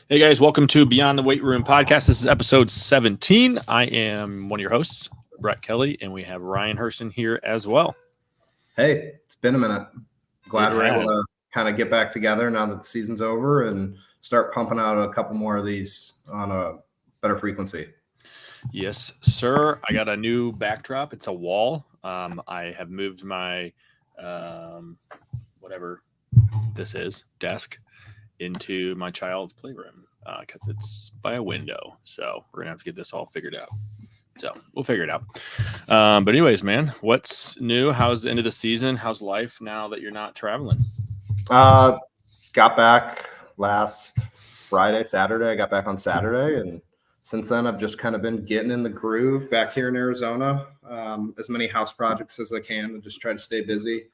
Hey guys, welcome to Beyond the Weight Room podcast. This is episode 17. I am one of your hosts, Brett Kelly, and we have Ryan Hurston here as well. Hey, it's been a minute. Glad It we're able has. to kind of get back together now that the season's over and start pumping out a couple more of these on a better frequency. Yes, sir. I got a new backdrop. It's a wall. I have moved my whatever this is desk into my child's playroom because it's by a window. So we're gonna have to get this all figured out. So we'll figure it out. But anyways, man, what's new? How's the end of the season? How's life now that you're not traveling? Got back last Friday, Saturday. I got back on Saturday, and since then I've just kind of been getting in the groove back here in Arizona. As many house projects as I can and just try to stay busy.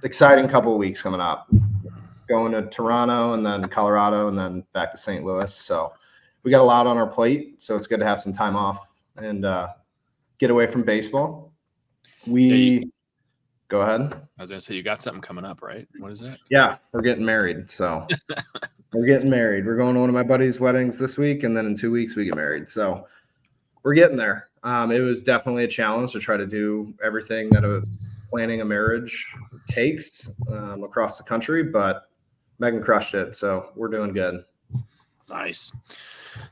Exciting couple of weeks coming up. Going to Toronto and then Colorado and then back to St. Louis. So we got a lot on our plate. So it's good to have some time off and get away from baseball. Go ahead. I was going to say, you got something coming up, right? What is that? Yeah, we're getting married. So we're getting married. We're going to one of my buddy's weddings this week. And then in 2 weeks we get married. So we're getting there. It was definitely a challenge to try to do everything that planning a marriage takes across the country, but Megan crushed it, so we're doing good. Nice.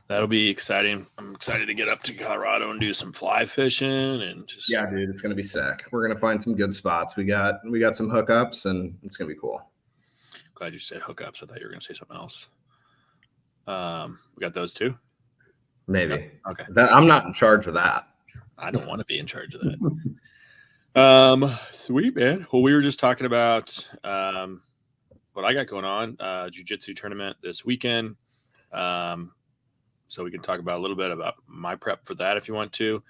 That'll be exciting. I'm excited to get up to Colorado and do some fly fishing and just. Yeah, dude, it's gonna be sick. We're gonna find some good spots. We got some hookups, and it's gonna be cool. Glad you said hookups. I thought you were gonna say something else. We got those too. Maybe. No? Okay. I'm not in charge of that. I don't want to be in charge of that. Sweet, man. Well, we were just talking about what I got going on, jiu-jitsu tournament this weekend. So we can talk about a little bit about my prep for that if you want to.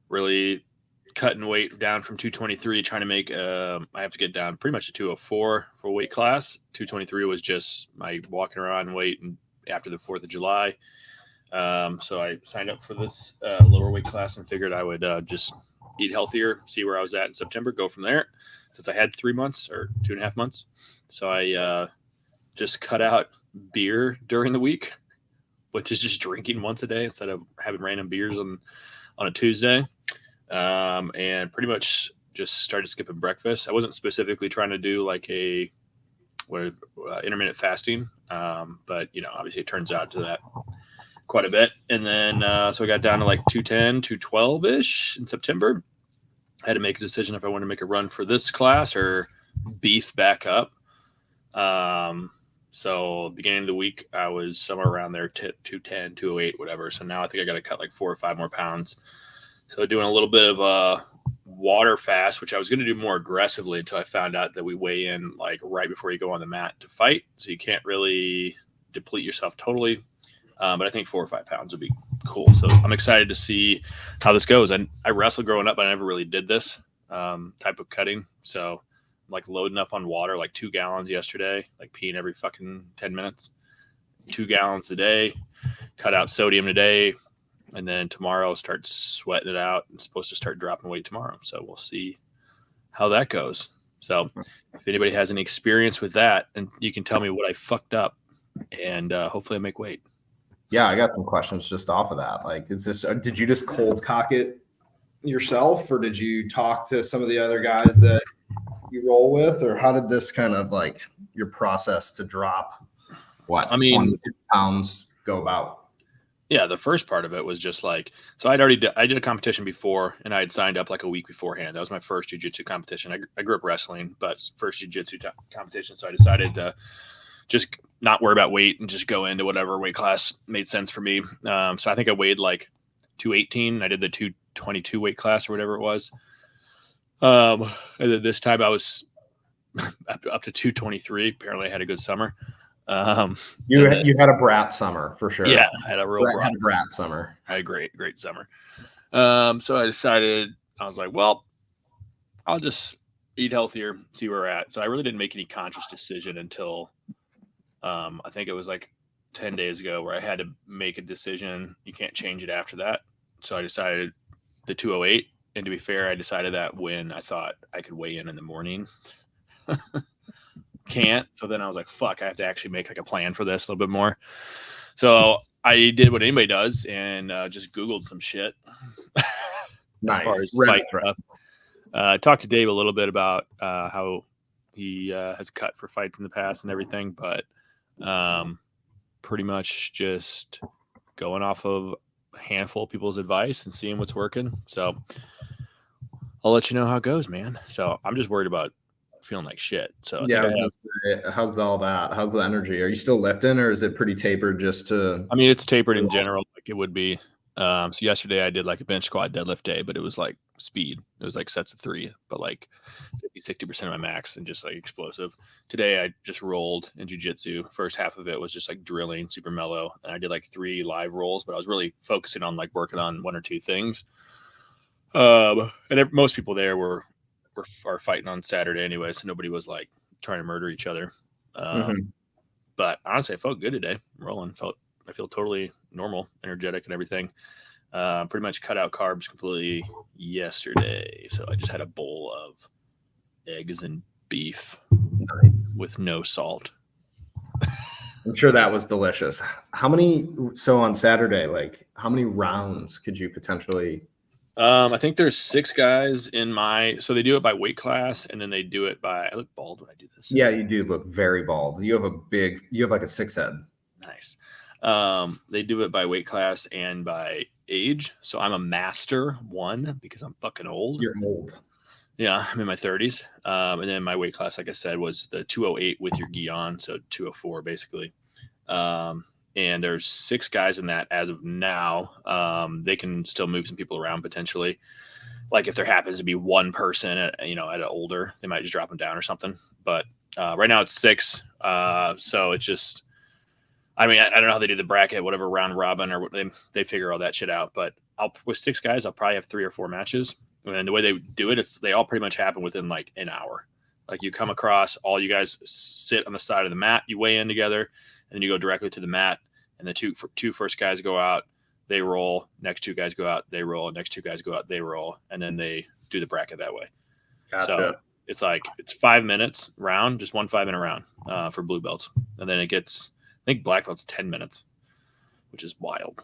Really cutting weight down from 223, trying to make I have to get down pretty much to 204 for weight class. 223 was just my walking around weight and after the 4th of July. So I signed up for this lower weight class and figured I would just eat healthier, see where I was at in September, go from there. Since I had 3 months or 2.5 months. So I just cut out beer during the week, which is just drinking once a day instead of having random beers on a Tuesday. And pretty much just started skipping breakfast. I wasn't specifically trying to do like intermittent fasting. But, obviously it turns out to that quite a bit. And then so I got down to like 210, 212-ish in September. I had to make a decision if I wanted to make a run for this class or beef back up. So beginning of the week, I was somewhere around there, 210, 208, whatever. So now I think I got to cut like 4 or 5 more pounds. So doing a little bit of a water fast, which I was going to do more aggressively until I found out that we weigh in like right before you go on the mat to fight. So you can't really deplete yourself totally. But I think 4 or 5 pounds would be cool. So I'm excited to see how this goes. And I wrestled growing up, but I never really did this type of cutting. So I'm like loading up on water, like 2 gallons yesterday, like peeing every fucking 10 minutes, 2 gallons a day, cut out sodium today. And then tomorrow I'll start sweating it out. I'm supposed to start dropping weight tomorrow. So we'll see how that goes. So if anybody has any experience with that, and you can tell me what I fucked up and hopefully I make weight. Yeah, I got some questions just off of that. Like, did you just cold cock it yourself, or did you talk to some of the other guys that you roll with, or how did this kind of like your process to drop 20 pounds go about? Yeah, the first part of it was just like, so I did a competition before, and I had signed up like a week beforehand. That was my first jiu-jitsu competition. I grew up wrestling, but first jiu-jitsu competition. So I decided to just not worry about weight and just go into whatever weight class made sense for me. So I think I weighed like 218. I did the 222 weight class or whatever it was. And then this time I was up to 223. Apparently I had a good summer. You had a brat summer for sure. Yeah, I had a real brat summer. I had a great summer. So I decided, I was like, well, I'll just eat healthier, see where we're at. So I really didn't make any conscious decision until I think it was like 10 days ago where I had to make a decision. You can't change it after that. So I decided the 208. And to be fair, I decided that when I thought I could weigh in the morning. can't. So then I was like, fuck, I have to actually make like a plan for this a little bit more. So I did what anybody does and just Googled some shit as far as fight stuff. Talked to Dave a little bit about how he has cut for fights in the past and everything, but pretty much just going off of a handful of people's advice and seeing what's working. So I'll let you know how it goes, man. So I'm just worried about feeling like shit. So yeah, how's all that? How's the energy? Are you still lifting, or is it pretty tapered? I mean, it's tapered in general, like it would be. So yesterday I did like a bench squat deadlift day, but it was like speed. It was like sets of 3, but like 50-60% of my max and just like explosive. Today I just rolled in jiu-jitsu. First half of it was just like drilling, super mellow. And I did like 3 live rolls, but I was really focusing on like working on 1 or 2 things. And most people there are fighting on Saturday anyway, so nobody was like trying to murder each other. But honestly, I felt good today. Rolling, I feel totally normal, energetic, and everything. Pretty much cut out carbs completely yesterday, so I just had a bowl of eggs and beef with no salt. I'm sure that was delicious. So on Saturday, like how many rounds could you potentially? I think there's 6 guys so they do it by weight class, and then they do it by. I look bald when I do this. Yeah, you do look very bald. You have like a 6 head. Nice. They do it by weight class and by age. So I'm a master 1 because I'm fucking old. You're old. Yeah, I'm in my 30s. And then my weight class, like I said, was the 208 with your gi on, so 204 basically. And there's 6 guys in that as of now. They can still move some people around potentially. Like if there happens to be 1 person at an older, they might just drop them down or something. But right now it's 6. So it's just, I mean, I don't know how they do the bracket, whatever round robin or what they figure all that shit out. But with 6 guys, I'll probably have 3 or 4 matches. And the way they do it, they all pretty much happen within like an hour. Like you come across, all you guys sit on the side of the mat, you weigh in together, and then you go directly to the mat. And the two first guys go out, they roll. Next 2 guys go out, they roll. Next 2 guys go out, they roll. And then they do the bracket that way. Gotcha. So it's 5 minutes round, just 1 5-minute round for blue belts. And then it gets, I think black belt's 10 minutes, which is wild.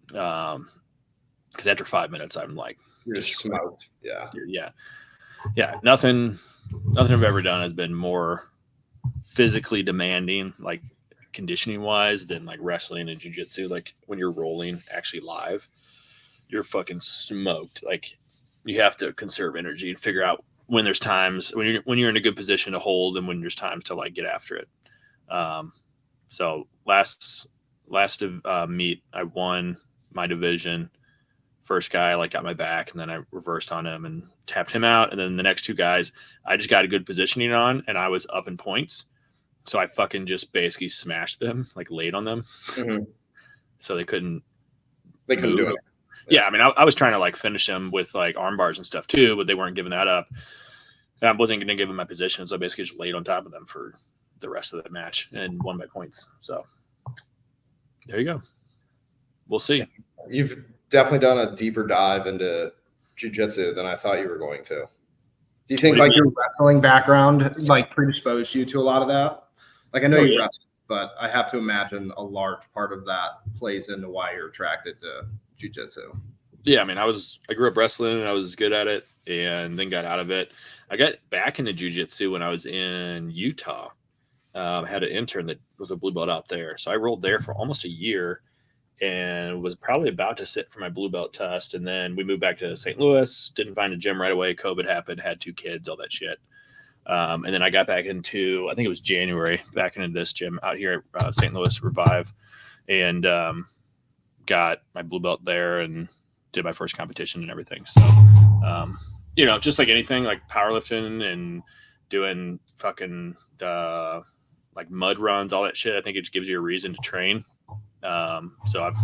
Because after 5 minutes, I'm like, you're just smoked. Yeah. Nothing I've ever done has been more physically demanding, like conditioning wise, than like wrestling and jiu-jitsu. Like when you're rolling actually live, you're fucking smoked. Like you have to conserve energy and figure out when there's times when you're in a good position to hold and when there's times to like get after it. So last meet, I won my division. First guy like got my back, and then I reversed on him and tapped him out. And then the next 2 guys, I just got a good positioning on, and I was up in points. So I fucking just basically smashed them, like laid on them. So they couldn't do it. Yeah, I mean, I was trying to like finish them with like arm bars and stuff too, but they weren't giving that up. And I wasn't going to give them my position, so I basically just laid on top of them for the rest of the match and won by points. So there you go. We'll see. You've definitely done a deeper dive into jiu-jitsu than I thought you were going to. Do you think your wrestling background like predisposed you to a lot of that? Like I know you wrestle, but I have to imagine a large part of that plays into why you're attracted to jiu-jitsu. Yeah, I mean, I grew up wrestling and I was good at it, and then got out of it. I got back into jiu-jitsu when I was in Utah. I had an intern that was a blue belt out there, so I rolled there for almost a year. And was probably about to sit for my blue belt test. And then we moved back to St. Louis, didn't find a gym right away. COVID happened, had 2 kids, all that shit. And then I got back into, I think it was January, back into this gym out here at St. Louis Revive, and got my blue belt there and did my first competition and everything. So, just like anything, like powerlifting and doing fucking like mud runs, all that shit, I think it just gives you a reason to train. So I've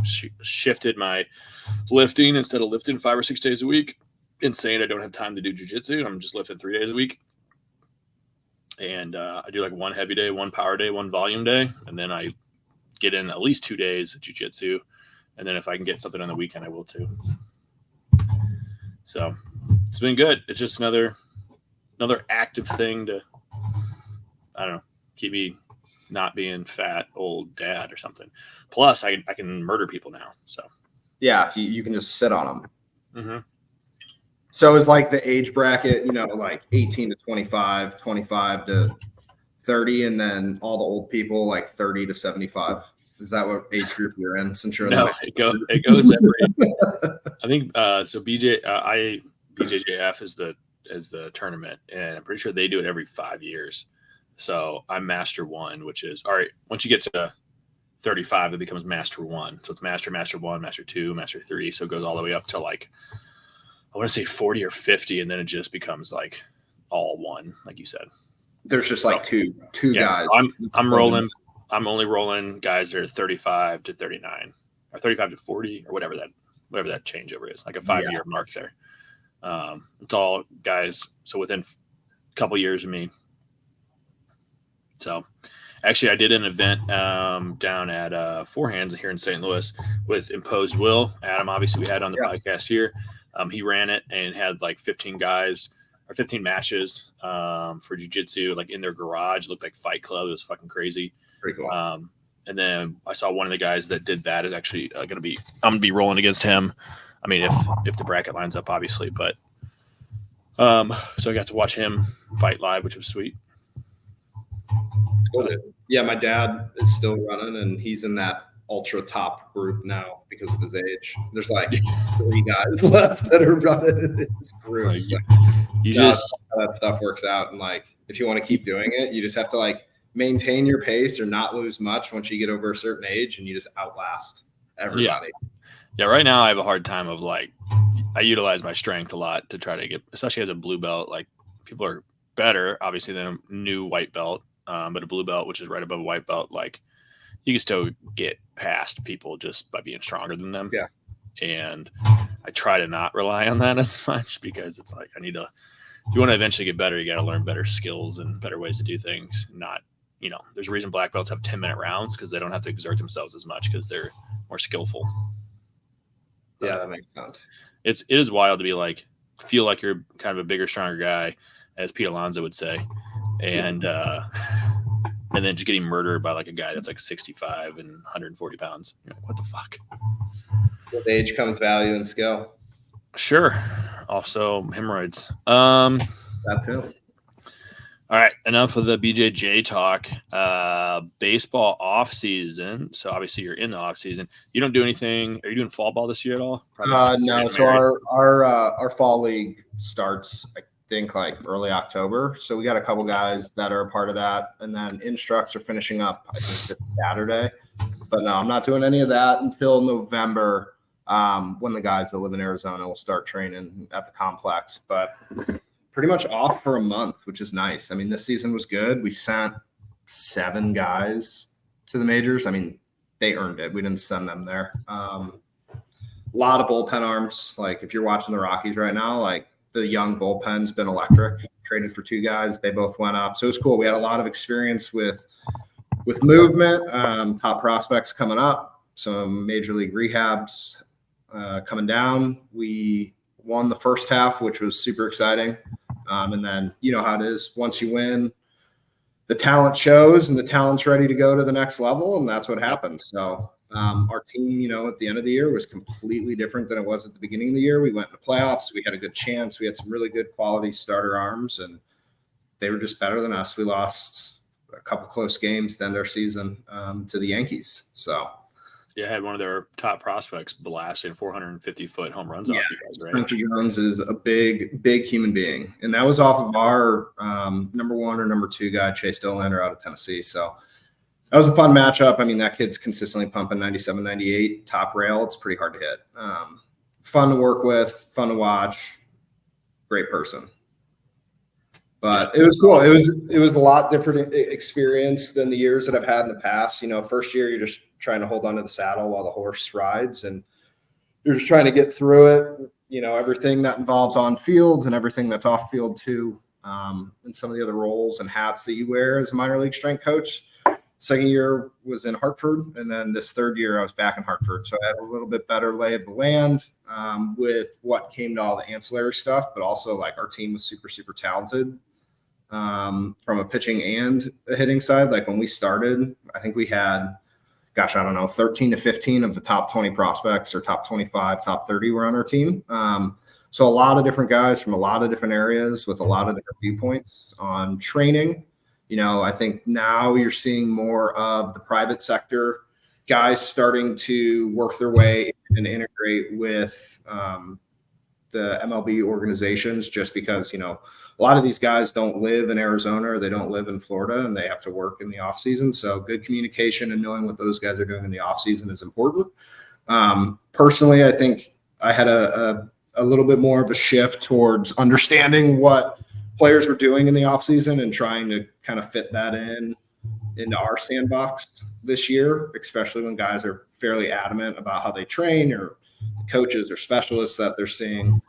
shifted my lifting. Instead of lifting 5 or 6 days a week and saying I don't have time to do jiu-jitsu, I'm just lifting 3 days a week. And I do like 1 heavy day, 1 power day, 1 volume day. And then I get in at least 2 days of jiu-jitsu. And then if I can get something on the weekend, I will too. So it's been good. It's just another active thing to, I don't know, keep me not being fat old dad or something. Plus, I can murder people now. So yeah, you can just sit on them. mm-hmm. So it's like the age bracket, like 18 to 25, 25 to 30, and then all the old people like 30 to 75. Is that what age group you're in? Since you're in the mix? It goes every. I think so. BJJF is the tournament, and I'm pretty sure they do it every 5 years. So I'm Master 1, which is all right. Once you get to 35, it becomes Master 1. So it's Master 1, Master 2, Master 3. So it goes all the way up to like I want to say 40 or 50, and then it just becomes like all one, like you said. There's just like two guys. I'm rolling. I'm only rolling guys that are 35 to 39 or 35 to 40 or whatever that changeover is, like a 5-year mark there. It's all guys. So within a couple years of me. So actually I did an event down at Four Hands here in St. Louis with Imposed Will. Adam, obviously we had on the podcast here. He ran it and had like 15 guys or 15 matches for jiu-jitsu, like in their garage. It looked like Fight Club. It was fucking crazy. Pretty cool. And then I saw one of the guys that did that is actually I'm going to be rolling against him. I mean, if the bracket lines up, obviously, but so I got to watch him fight live, which was sweet. Cool. Yeah, my dad is still running, and he's in that ultra top group now because of his age. There's like 3 guys left that are running in his group. Like, so you just how that stuff works out, and like if you want to keep doing it, you just have to like maintain your pace or not lose much once you get over a certain age, and you just outlast everybody. Yeah, right now I have a hard time of like I utilize my strength a lot to try to get, especially as a blue belt. Like people are better, obviously, than a new white belt, but a blue belt, which is right above a white belt, like you can still get past people just by being stronger than them. Yeah. And I try to not rely on that as much because it's like if you want to eventually get better, you got to learn better skills and better ways to do things. Not, there's a reason black belts have 10-minute rounds because they don't have to exert themselves as much because they're more skillful. Yeah, that makes sense. It is wild to be like, feel like you're kind of a bigger, stronger guy, as Pete Alonso would say. And then just getting murdered by like a guy that's like 65 and 140 pounds. You're like, what the fuck? With age comes value and skill. Sure. Also hemorrhoids. That too. All right. Enough of the BJJ talk. Baseball off season. So obviously you're in the off season. You don't do anything. Are you doing fall ball this year at all? No. So our fall league starts, I think, like early October. So we got a couple guys that are a part of that, and then instructs are finishing up, I think, this Saturday. But no, I'm not doing any of that until November, when the guys that live in Arizona will start training at the complex. But pretty much off for a month, which is nice. I mean, this season was good. We sent 7 guys to the majors. I mean, they earned it. We didn't send them there. A lot of bullpen arms. Like if you're watching the Rockies right now, like the young bullpen's been electric. Traded for 2 guys. They both went up. So it was cool. We had a lot of experience with movement, top prospects coming up, some major league rehabs coming down. We won the first half, which was super exciting. And then you know how it is. Once you win, the talent shows and the talent's ready to go to the next level. And that's what happened. So our team, at the end of the year was completely different than it was at the beginning of the year. We went in the playoffs. We had a good chance. We had some really good quality starter arms, and they were just better than us. We lost a couple close games to end our season to the Yankees. So yeah, I had one of their top prospects blasting 450-foot home runs off you guys, right? Spencer Jones is a big human being. And that was off of our number 1 or number 2 guy, Chase Dollander, out of Tennessee. So that was a fun matchup. I mean, that kid's consistently pumping 97, 98 top rail. It's pretty hard to hit. Fun to work with, fun to watch, great person. But it was cool. It was a lot different experience than the years that I've had in the past. First year you're just trying to hold onto the saddle while the horse rides, and you're just trying to get through it. Everything that involves on field and everything that's off field too, and some of the other roles and hats that you wear as a minor league strength coach. Second year was in Hartford, and then this third year I was back in Hartford, so I had a little bit better lay of the land with what came to all the ancillary stuff, but also like our team was super, super talented. from a pitching and a hitting side. Like when we started, I think we had, gosh, I don't know, 13 to 15 of the top 20 prospects or top 25, top 30 were on our team. So a lot of different guys from a lot of different areas with a lot of different viewpoints on training. I think now you're seeing more of the private sector guys starting to work their way and integrate with the MLB organizations, just because, a lot of these guys don't live in Arizona or they don't live in Florida and they have to work in the off season. So good communication and knowing what those guys are doing in the off season is important. Personally, I think I had a little bit more of a shift towards understanding what players were doing in the off season and trying to kind of fit that into our sandbox this year, especially when guys are fairly adamant about how they train or coaches or specialists that they're seeing.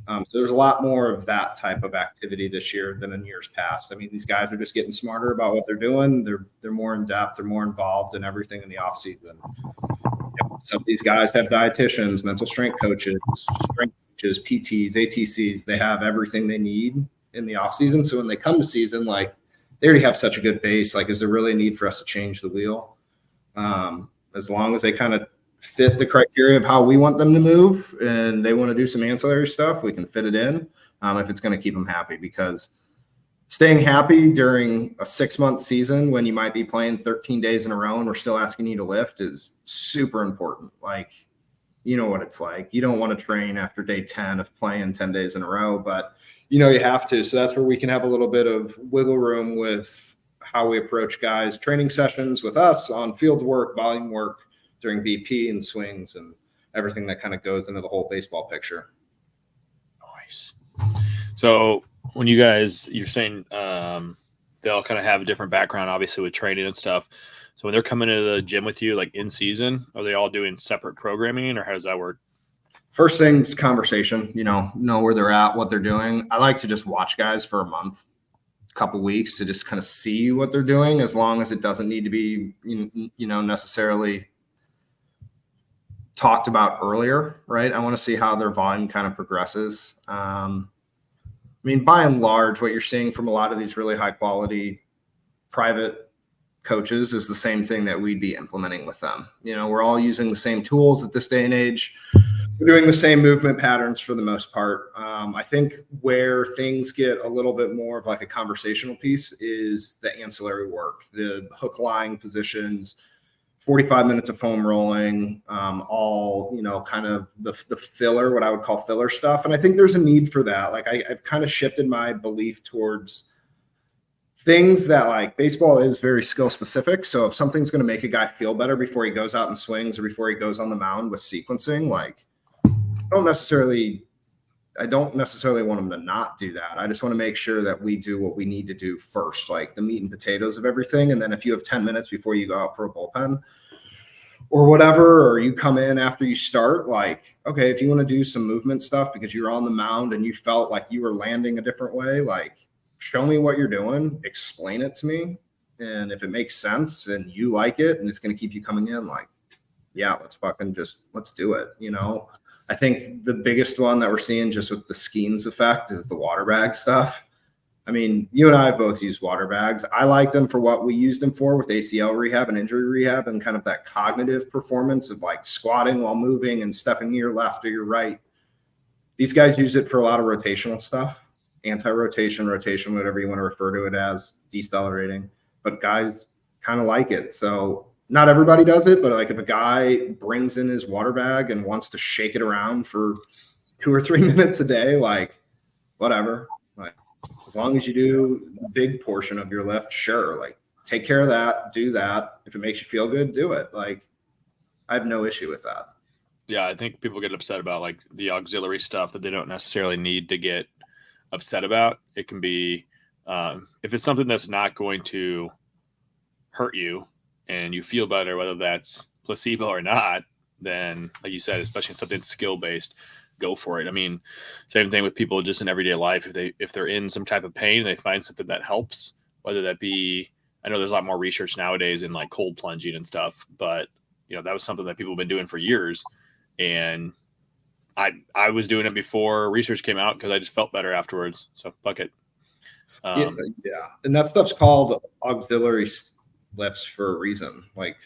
So there's a lot more of that type of activity this year than in years past. I mean, these guys are just getting smarter about what they're doing. They're more in depth. They're more involved in everything in the off season. Some of these guys have dietitians, mental strength coaches, PTs, ATCs. They have everything they need in the off season. So when they come to season, like they already have such a good base. Like, is there really a need for us to change the wheel? As long as they kind of fit the criteria of how we want them to move and they want to do some ancillary stuff, we can fit it in if it's going to keep them happy. Because staying happy during a 6-month season when you might be playing 13 days in a row and we're still asking you to lift is super important. Like, you know what it's like. You don't want to train after day 10 of playing 10 days in a row, but you have to. So that's where we can have a little bit of wiggle room with how we approach guys' training sessions with us on field work, volume work during BP and swings and everything that kind of goes into the whole baseball picture. Nice. So when you're saying they all kind of have a different background, obviously with training and stuff. So when they're coming into the gym with you, like in season, are they all doing separate programming or how does that work? First thing's conversation, know where they're at, what they're doing. I like to just watch guys for a month, a couple weeks to just kind of see what they're doing, as long as it doesn't need to be, necessarily talked about earlier, right? I want to see how their volume kind of progresses. By and large, what you're seeing from a lot of these really high quality private coaches is the same thing that we'd be implementing with them. We're all using the same tools at this day and age. We're doing the same movement patterns for the most part. I think where things get a little bit more of like a conversational piece is the ancillary work, the hook line positions, 45 minutes of foam rolling, all, kind of the filler, what I would call filler stuff. And I think there's a need for that. Like I've kind of shifted my belief towards things that, like, baseball is very skill specific. So if something's going to make a guy feel better before he goes out and swings or before he goes on the mound with sequencing, like I don't necessarily want him to not do that. I just want to make sure that we do what we need to do first, like the meat and potatoes of everything. And then if you have 10 minutes before you go out for a bullpen or whatever, or you come in after you start, like, okay, if you want to do some movement stuff because you're on the mound and you felt like you were landing a different way, like show me what you're doing, explain it to me. And if it makes sense and you like it and it's going to keep you coming in, like, yeah, let's do it. I think the biggest one that we're seeing just with the Skeens effect is the water bag stuff. I mean, you and I both use water bags. I liked them for what we used them for with ACL rehab and injury rehab and kind of that cognitive performance of like squatting while moving and stepping to your left or your right. These guys use it for a lot of rotational stuff, anti-rotation, rotation, whatever you want to refer to it as, decelerating. But guys kind of like it. So not everybody does it, but like if a guy brings in his water bag and wants to shake it around for 2 or 3 minutes a day, like whatever, like as long as you do the big portion of your lift, sure, like take care of that, do that. If it makes you feel good, do it. Like I have no issue with that. Yeah, I think people get upset about like the auxiliary stuff that they don't necessarily need to get upset about. It can be if it's something that's not going to hurt you and you feel better, whether that's placebo or not, then like you said, especially something skill based, go for it. I mean, same thing with people just in everyday life. If they're in some type of pain and they find something that helps, whether that be, I know there's a lot more research nowadays in like cold plunging and stuff, but that was something that people have been doing for years. And I was doing it before research came out because I just felt better afterwards. So fuck it. Yeah, yeah, and that stuff's called auxiliary lifts for a reason. Like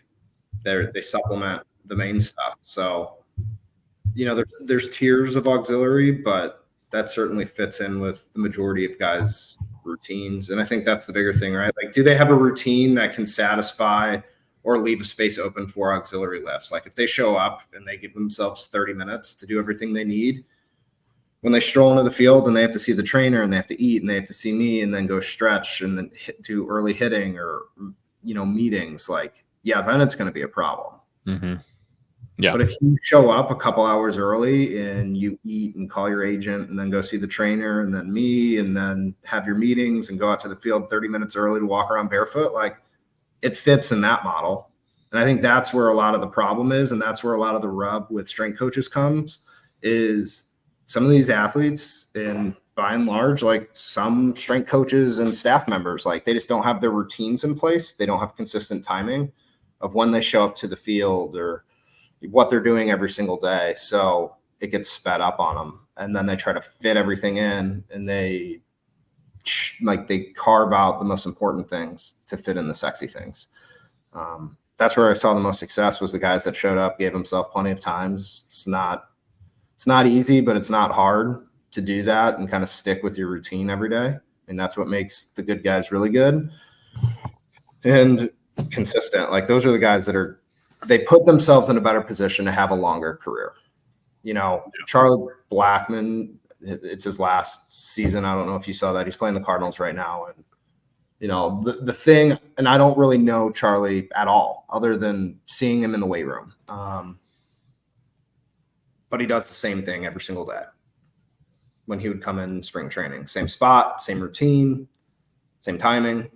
they supplement the main stuff. So there's tiers of auxiliary, but that certainly fits in with the majority of guys' routines. And I think that's the bigger thing, right? Like, do they have a routine that can satisfy or leave a space open for auxiliary lifts? Like if they show up and they give themselves 30 minutes to do everything they need, when they stroll into the field and they have to see the trainer and they have to eat and they have to see me and then go stretch and then do early hitting or meetings, like, yeah, then it's going to be a problem. Mm-hmm. Yeah. But if you show up a couple hours early and you eat and call your agent and then go see the trainer and then me and then have your meetings and go out to the field 30 minutes early to walk around barefoot, like it fits in that model. And I think that's where a lot of the problem is. And that's where a lot of the rub with strength coaches comes, is some of these athletes, and by and large, like some strength coaches and staff members, like they just don't have their routines in place. They don't have consistent timing of when they show up to the field or what they're doing every single day. So it gets sped up on them. And then they try to fit everything in and they carve out the most important things to fit in the sexy things. That's where I saw the most success, was the guys that showed up, gave themselves plenty of times. It's not easy, but it's not hard to do that and kind of stick with your routine every day. And that's what makes the good guys really good and consistent. Like those are the guys that they put themselves in a better position to have a longer career. Charlie Blackmon, it's his last season. I don't know if you saw that. He's playing the Cardinals right now. And, the thing, and I don't really know Charlie at all other than seeing him in the weight room. But he does the same thing every single day when he would come in spring training. Same spot, same routine, same timing.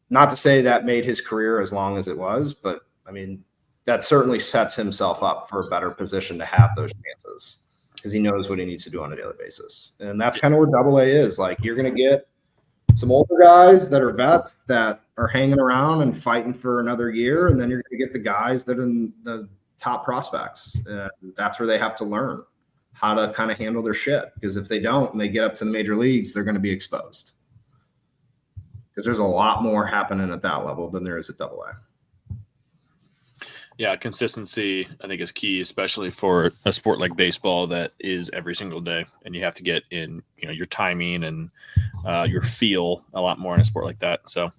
Not to say that made his career as long as it was, but I mean, that certainly sets himself up for a better position to have those chances because he knows what he needs to do on a daily basis. And that's kind of where Double A is. Like, you're going to get some older guys that are vets that are hanging around and fighting for another year. And then you're going to get the guys that are in the top prospects. That's where they have to learn how to kind of handle their shit. Because if they don't and they get up to the major leagues, they're going to be exposed. Because there's a lot more happening at that level than there is at Double A. Yeah, consistency, I think, is key, especially for a sport like baseball that is every single day. And you have to get in, your timing and your feel a lot more in a sport like that. So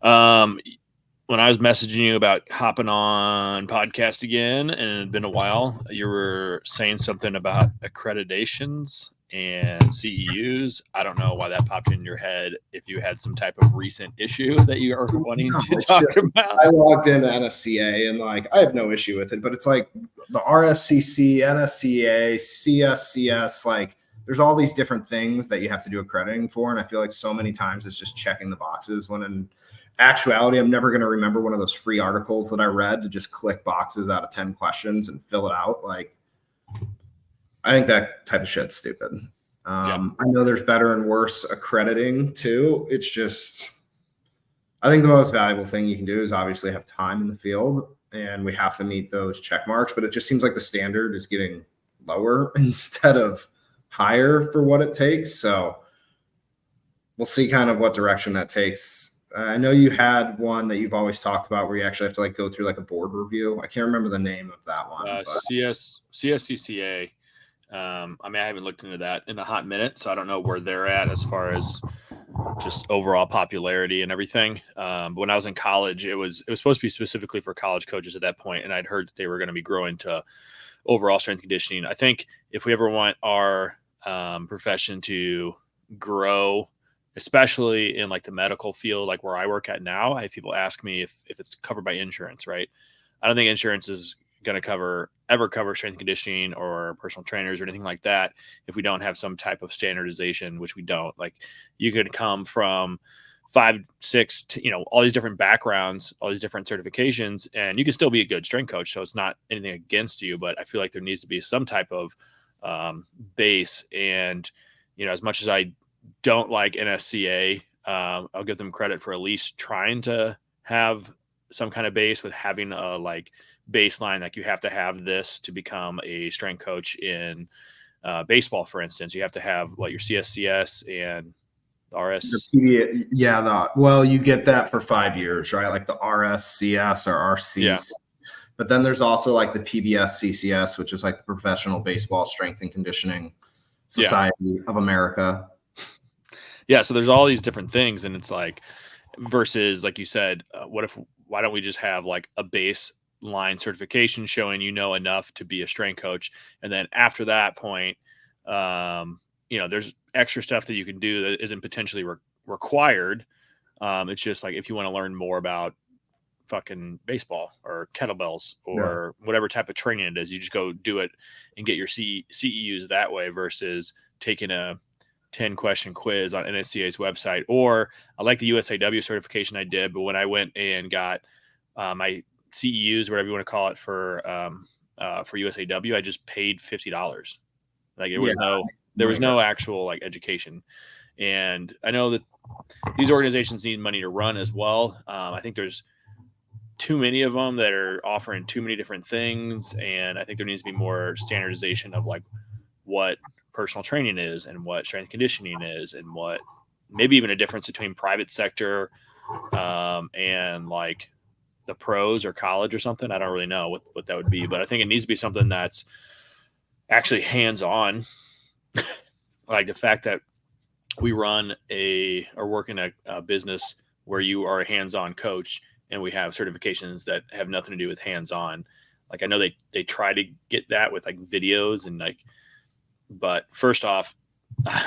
when I was messaging you about hopping on podcast again, and it had been a while, you were saying something about accreditations and CEUs. I don't know why that popped in your head, if you had some type of recent issue that you are wanting to talk about. I logged into NSCA and I have no issue with it, but it's like the RSCC, NSCA, CSCS, there's all these different things that you have to do accrediting for. And I feel like so many times it's just checking the boxes, when in actuality, I'm never going to remember one of those free articles that I read to just click boxes out of 10 questions and fill it out. I think that type of shit's stupid. I know there's better and worse accrediting too. It's just, I think the most valuable thing you can do is obviously have time in the field, and we have to meet those check marks, but it just seems like the standard is getting lower instead of higher for what it takes. So we'll see kind of what direction that takes. I know you had one that you've always talked about where you actually have to go through a board review. I can't remember the name of that one. CSCCA. I haven't looked into that in a hot minute, so I don't know where they're at as far as just overall popularity and everything. But when I was in college, it was supposed to be specifically for college coaches at that point, and I'd heard that they were going to be growing to overall strength conditioning. I think if we ever want our profession to grow, especially in the medical field, like where I work at now, I have people ask me if it's covered by insurance, right? I don't think insurance is going to ever cover strength conditioning or personal trainers or anything like that if we don't have some type of standardization, which we don't. You could come from 5, 6, all these different backgrounds, all these different certifications, and you can still be a good strength coach. So it's not anything against you, but I feel like there needs to be some type of base. And, as much as I don't like NSCA, I'll give them credit for at least trying to have some kind of base with having a baseline. You have to have this to become a strength coach in baseball, for instance. You have to have your CSCS and The RS. Well, you get that for 5 years, right? Like the RSCS or RCs. Yeah. But then there's also like the PBS CCS, which is like the Professional Baseball Strength and Conditioning Society of America. Yeah. So there's all these different things, and it's like, versus like you said, why don't we just have like a baseline certification showing enough to be a strength coach, and then after that point, there's extra stuff that you can do that isn't potentially required. It's just like if you want to learn more about fucking baseball or kettlebells or whatever type of training it is, you just go do it and get your CEUs that way versus taking a 10-question quiz on NSCA's website. Or I like the USAW certification I did, but when I went and got my CEUs, whatever you want to call it, for USAW, I just paid $50. Like there was no actual like education. And I know that these organizations need money to run as well. I think there's too many of them that are offering too many different things, and I think there needs to be more standardization of like what personal training is and what strength conditioning is, and what maybe even a difference between private sector and like the pros or college or something. I don't really know what that would be, but I think it needs to be something that's actually hands-on. Like the fact that we run or work in a business where you are a hands-on coach, and we have certifications that have nothing to do with hands-on. Like I know they try to get that with like videos and like, but first off,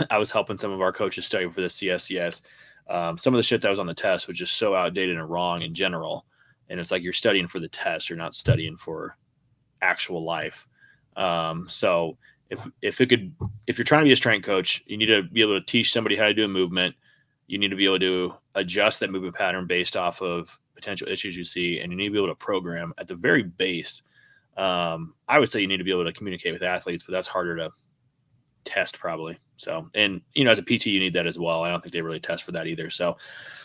I was helping some of our coaches study for the CSCS. Some of the shit that was on the test was just so outdated and wrong in general. And it's like, you're studying for the test, you're not studying for actual life. So if you're trying to be a strength coach, you need to be able to teach somebody how to do a movement. You need to be able to adjust that movement pattern based off of potential issues you see, and you need to be able to program at the very base. I would say you need to be able to communicate with athletes, but that's harder to test probably. So, and as a PT, you need that as well. I don't think they really test for that either. So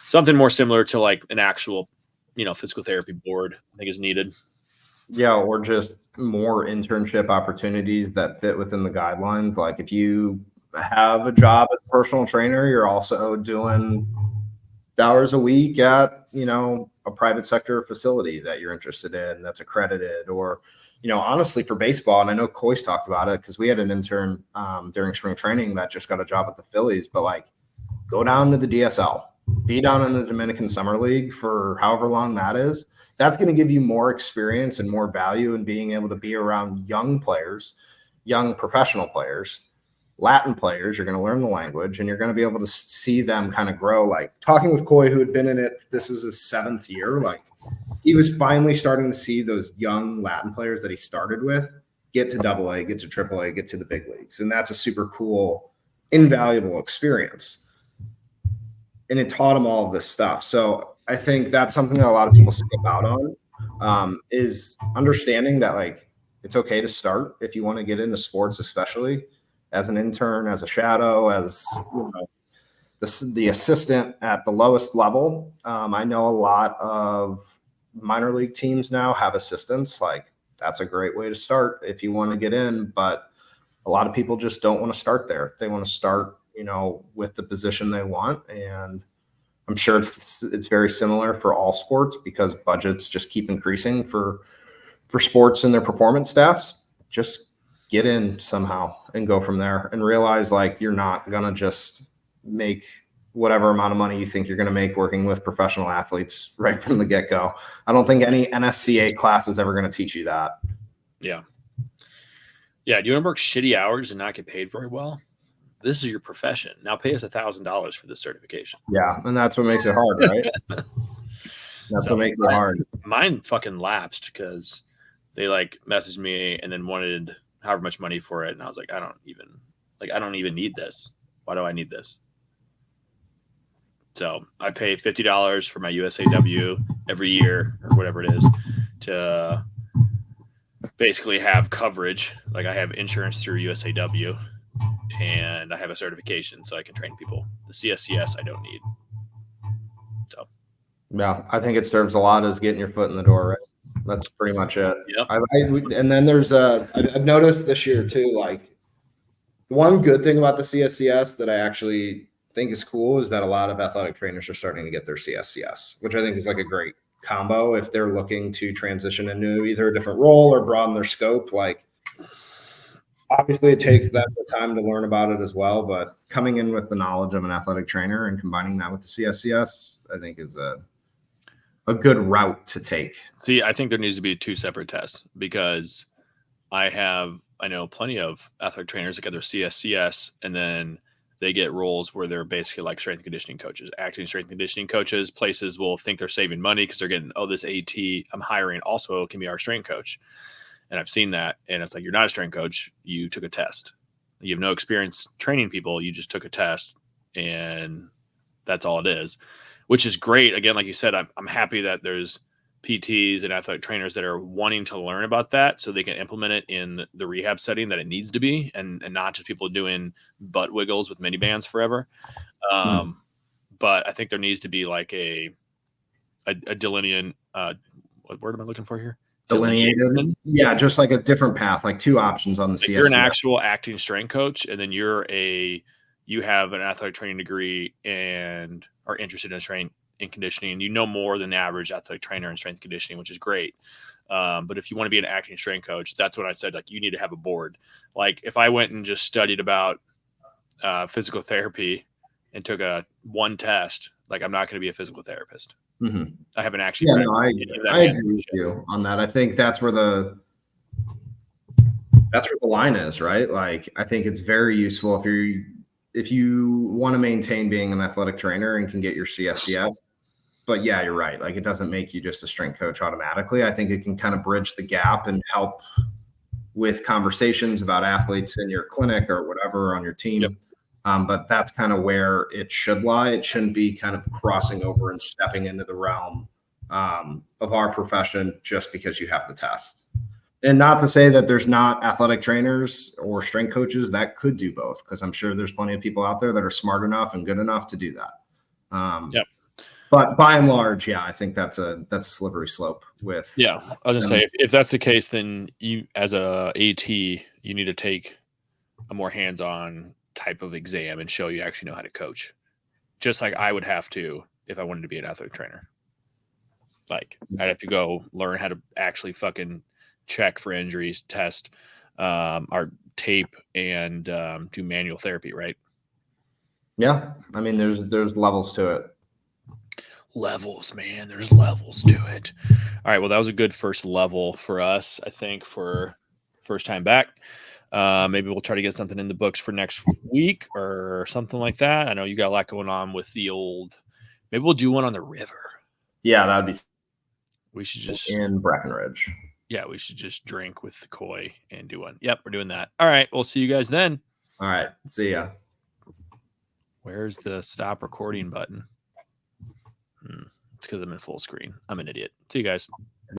something more similar to like an actual, physical therapy board, I think is needed. Yeah. Or just more internship opportunities that fit within the guidelines. Like if you have a job as a personal trainer, you're also doing hours a week at, a private sector facility that you're interested in that's accredited, or, honestly for baseball. And I know Coy's talked about it because we had an intern during spring training that just got a job at the Phillies, but like go down to the DSL, be down in the Dominican Summer League for however long that is. That's going to give you more experience and more value in being able to be around young players, young professional players, Latin players. You're going to learn the language, and you're going to be able to see them kind of grow. Like talking with Coy, who had been in it, this was his 7th year. Like he was finally starting to see those young Latin players that he started with get to AA, get to AAA, get to the big leagues. And that's a super cool, invaluable experience. And it taught him all of this stuff. So I think that's something that a lot of people skip out on, is understanding that like it's okay to start if you want to get into sports, especially as an intern, as a shadow, as the assistant at the lowest level. I know a lot of minor league teams now have assistants. Like that's a great way to start if you want to get in, but a lot of people just don't want to start there. They want to start, with the position they want. And I'm sure it's very similar for all sports because budgets just keep increasing for sports and their performance staffs. Just get in somehow and go from there, and realize like you're not going to just make whatever amount of money you think you're going to make working with professional athletes right from the get-go. I don't think any NSCA class is ever going to teach you that. Yeah. Yeah. Do you want to work shitty hours and not get paid very well? This is your profession. Now pay us $1,000 for this certification. Yeah. And that's what makes it hard, right? What makes it hard. Mine fucking lapsed because they like messaged me and then wanted however much money for it. And I was like, I don't even need this. Why do I need this? So I pay $50 for my USAW every year or whatever it is to basically have coverage. Like I have insurance through USAW and I have a certification so I can train people. The CSCS I don't need. So yeah, I think it serves a lot as getting your foot in the door, right? That's pretty much it. Yep. And then there's I've noticed this year too, like one good thing about the CSCS that I actually think is cool is that a lot of athletic trainers are starting to get their CSCS, which I think is like a great combo if they're looking to transition into either a different role or broaden their scope. Like, obviously, it takes them the time to learn about it as well, but coming in with the knowledge of an athletic trainer and combining that with the CSCS, I think is a good route to take. See, I think there needs to be 2 separate tests because I know plenty of athletic trainers that get their CSCS and then they get roles where they're basically like strength and conditioning coaches, acting strength and conditioning coaches. Places will think they're saving money because they're getting, this AT I'm hiring also can be our strength coach. And I've seen that. And it's like, you're not a strength coach. You took a test. You have no experience training people. You just took a test and that's all it is, which is great. Again, like you said, I'm happy that there's PTs and athletic trainers that are wanting to learn about that so they can implement it in the rehab setting that it needs to be, and not just people doing butt wiggles with mini bands forever. But I think there needs to be like a delineant, what word am I looking for here? Delineated. Yeah, just like a different path, like 2 options on the CSCS. You're an actual acting strength coach, and then you have an athletic training degree and are interested in strength and conditioning. You know more than the average athletic trainer in strength and conditioning, which is great. But if you want to be an acting strength coach, that's what I said. Like, you need to have a board. Like, if I went and just studied about physical therapy and took one test, like, I'm not going to be a physical therapist. Mm-hmm. I haven't actually. Yeah, no, I agree with you on that. I think that's where the line is, right? Like, I think it's very useful if you want to maintain being an athletic trainer and can get your CSCS. But yeah, you're right. Like, it doesn't make you just a strength coach automatically. I think it can kind of bridge the gap and help with conversations about athletes in your clinic or whatever on your team. Yep. But that's kind of where it should lie. It shouldn't be kind of crossing over and stepping into the realm of our profession just because you have the test. And not to say that there's not athletic trainers or strength coaches that could do both, because I'm sure there's plenty of people out there that are smart enough and good enough to do that. Yep. But by and large, yeah, I think that's a slippery slope with. Yeah, I was gonna say if that's the case, then you, as a AT, you need to take a more hands-on type of exam and show you actually know how to coach, just like I would have to if I wanted to be an athletic trainer. Like, I'd have to go learn how to actually fucking check for injuries, test our tape, and do manual therapy, right? Yeah, I mean, there's levels to it. Levels, man. There's levels to it. All right. Well, that was a good first level for us, I think, for first time back. Maybe we'll try to get something in the books for next week or something like that. I know you got a lot going on with the old. Maybe we'll do one on the river. Yeah, that'd be. We should just in Breckenridge. Yeah, we should just drink with the koi and do one. Yep, we're doing that. All right. We'll see you guys then. All right. See ya. Where's the stop recording button? It's because I'm in full screen. I'm an idiot. See you guys.